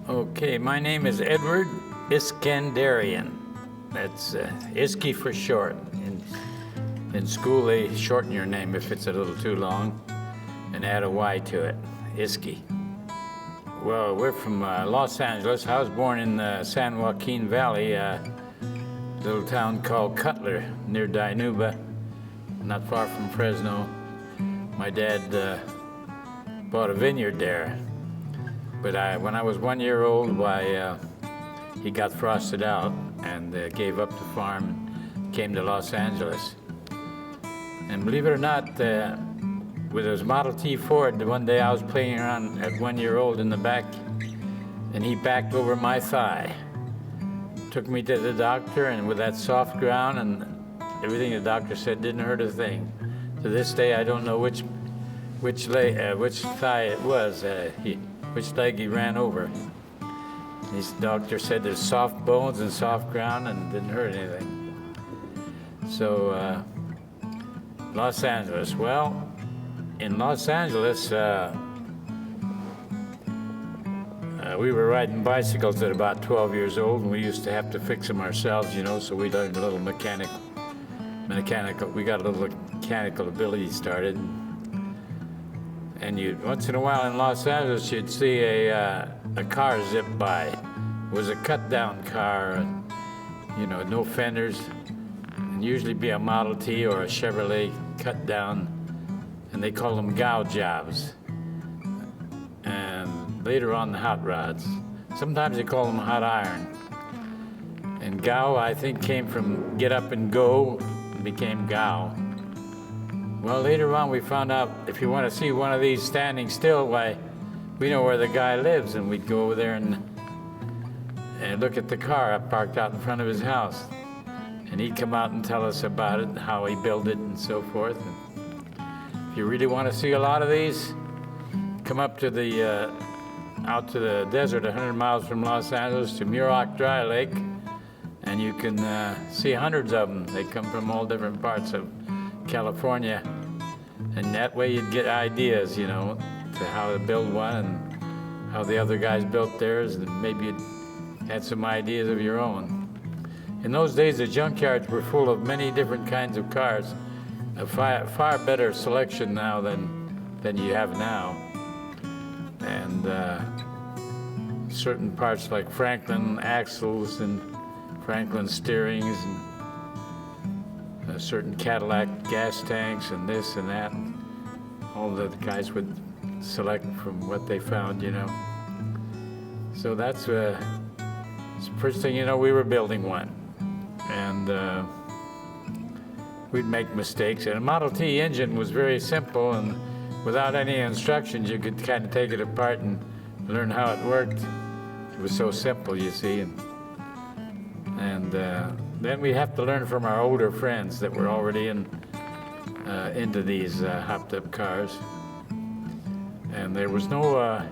Okay, my name is Edward Iskenderian. That's Isky for short. In school, they shorten your name if it's a little too long and add a Y to it, Isky. Well, we're from Los Angeles. I was born in the San Joaquin Valley, a little town called Cutler near Dinuba, not far from Fresno. My dad bought a vineyard there. But when I was 1 year old, he got frosted out and gave up the farm and came to Los Angeles. And believe it or not, with his Model T Ford, one day I was playing around at 1 year old in the back, and he backed over my thigh. Took me to the doctor, and with that soft ground and everything the doctor said didn't hurt a thing. To this day, I don't know which thigh it was, which leg he ran over. His doctor said there's soft bones and soft ground and it didn't hurt anything. So, Los Angeles. Well, in Los Angeles, we were riding bicycles at about 12 years old, and we used to have to fix them ourselves, so we learned a little mechanical. We got a little mechanical ability started. And once in a while in Los Angeles, you'd see a car zip by. It was a cut-down car, no fenders, and usually be a Model T or a Chevrolet cut down, and they call them gow jobs. And later on, the hot rods. Sometimes they call them hot iron. And gow, I think, came from get up and go, and became gow. Well, later on, we found out if you want to see one of these standing still, why, we know where the guy lives, and we'd go over there and look at the car parked out in front of his house. And he'd come out and tell us about it, how he built it, and so forth. And if you really want to see a lot of these, come up to out to the desert 100 miles from Los Angeles to Murok Dry Lake, and you can see hundreds of them. They come from all different parts of California, and that way you'd get ideas, to how to build one and how the other guys built theirs, and maybe you'd had some ideas of your own. In those days, the junkyards were full of many different kinds of cars, a far better selection now than you have now. And certain parts like Franklin axles and Franklin steerings and certain Cadillac gas tanks and this and that. And all the guys would select from what they found, So that's the first thing we were building one. And we'd make mistakes. And a Model T engine was very simple, and without any instructions, you could kind of take it apart and learn how it worked. It was so simple, you see. And then we have to learn from our older friends that were already into these hopped-up cars. And there was no,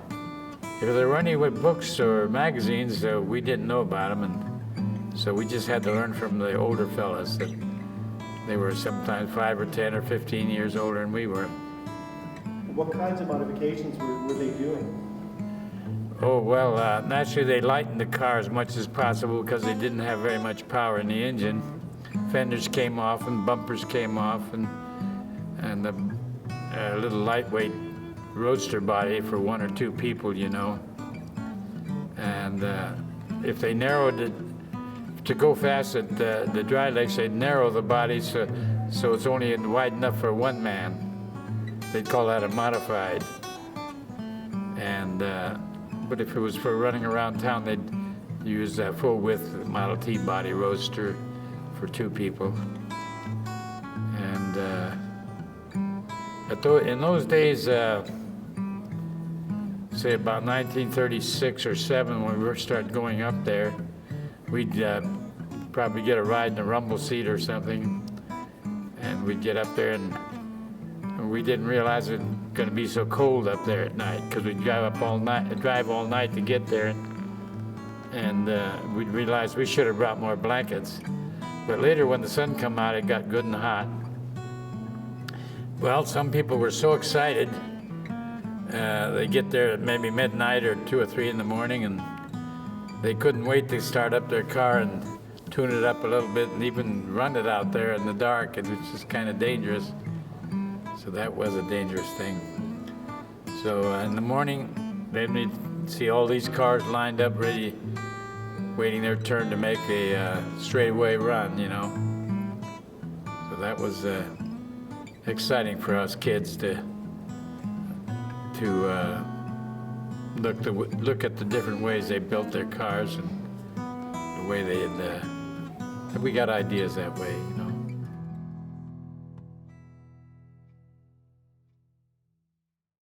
if there were any books or magazines, we didn't know about them, and so we just had to learn from the older fellas that they were sometimes 5 or 10 or 15 years older than we were. What kinds of modifications were they doing? Oh, well, naturally they lightened the car as much as possible because they didn't have very much power in the engine. Fenders came off and bumpers came off, and a little lightweight roadster body for 1 or 2 people, And if they narrowed it, to go fast at the dry lakes, they'd narrow the body so it's only wide enough for 1 man. They'd call that a modified. And but if it was for running around town, they'd use a full-width Model T body roadster for 2 people. And in those days, say about 1936 or 7, when we first started going up there, we'd probably get a ride in a rumble seat or something, and we'd get up there, and we didn't realize it was going to be so cold up there at night, because we'd drive all night to get there, and we'd realize we should have brought more blankets. But later, when the sun come out, it got good and hot. Well, some people were so excited. They get there at maybe midnight or 2 or 3 in the morning, and they couldn't wait to start up their car and tune it up a little bit and even run it out there in the dark, and it's just kind of dangerous. So that was a dangerous thing. So in the morning, then we'd see all these cars lined up ready, waiting their turn to make a straightaway run, you know. So that was exciting for us kids to look at the different ways they built their cars and the way they had. We got ideas that way, you know.